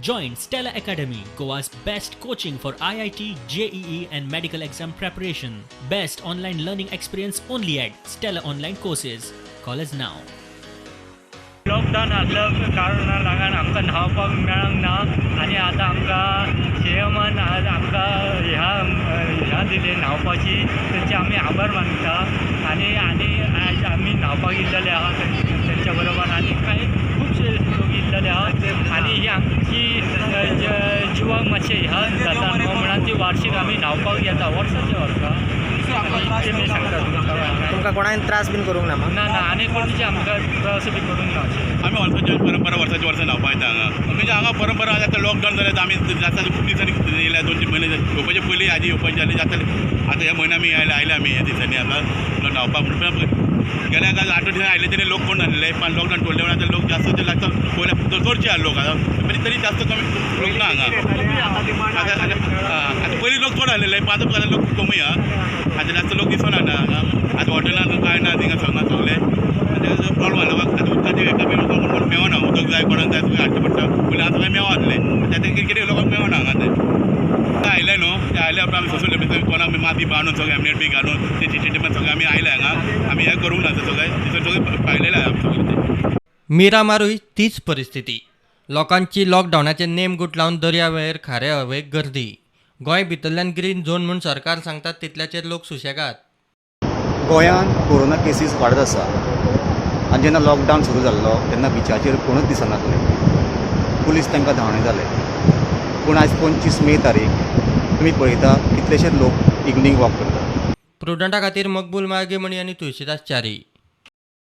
Join Stella Academy, Goa's best coaching for IIT, JEE and medical exam preparation. Best online learning experience only at Stella Online Courses. Call us now. Lockdown आसल्या कारणान लागून आमकां न्हांवपाक मेळोंक ना आनी आतां आमकां सीएमान आज आमकां ह्या दिली न्हांवपाची तेंचे आमी आभार मानता आनी आज आमी न्हांवपाक येयल्लेले आहा तेंच्या बरोबर आनी कांय खुबशे लोक येयल्लेले आहा आनी ही आमची जिवाक मातशें ह्या जाता न्हू म्हणून ती वार्षिक आमी न्हांवपाक येता वर्साच्या वर्सा ते मी सांगता तुमकां कोणान त्रास बीन करूंक ना ना आनी कोणचे आमकां त्रास बी करूंक ना आम्ही वर्षाची परंपरा वर्षाची वर्ष न्हांवपा येता हांगा म्हणजे हांगा परंपरा आतां लॉकडावन जाल्यार आमी जाता खूब दिसांनी येयल्या 2-3 म्हयने येवपाचे पयलीं आदी येवपाची जाली जाताले आतां ह्या म्हयन्या आमी आयले आमी ह्या दिसांनी आतां न्हांवपाक म्हणून गेल्या 8 दिसांनी आयले तरी लोक कोण नासले पण लॉकडावन तोडले म्हणून आतां लोक जास्त ते लागता पयल्या चडचे आहा लोक आतां म्हणजे तरी जास्त कमी लोक ना हांगा आतां पयलीं लोक चड आसलेले पण आतां लोक कमी आहा आतां जास्त लोक दिसना हांगा आतां हॉटेलान कांय ना थिंगा सगळे प्रॉब्लम आहा लोकांक आतां उदकाची हेका बी लोकांक कोण मेळना उदक जाय कोणाक जाय तुका हाडचें पडटा पयलीं आतां काय मेळो आसलें आतां कितें लोकांक मेळना हांगा ते आयले न्हू ते आयले उपरांत आमी सोंसून भितर कोणाक माती बांदून सगळें एमनेट बी घालून ते ट्रिटमेंट सगळें आमी आयले हांगा आमी हें करूंक ना सगळें पायलेलें आहा सगळें मिरामारूय तीच परिस्थिती. लोकांची लॉकडावनाचे नेम गुट लावन दर्यावेळेर खारे हवेक गर्दी. गोंय भितरल्यान ग्रीन झोन म्हूण सरकार सांगतात तितल्याचेर लोक सुशेगाद. गोंयांत कोरोना केसीस वाडत आसा आनी जेन्ना लॉकडावन सुरू जाल्लो तेन्ना बिचाचेर कोणूच दिसनासलें पुलीस तांकां धांवणे जाले पूण आयज 25 मे तारीख तुमी पळयता कितलेशेच लोक इवनिंग वॉक करतात. प्रुडंटा खातीर मकबूल माळगेमणी आनी तुळशीदास च्यारी.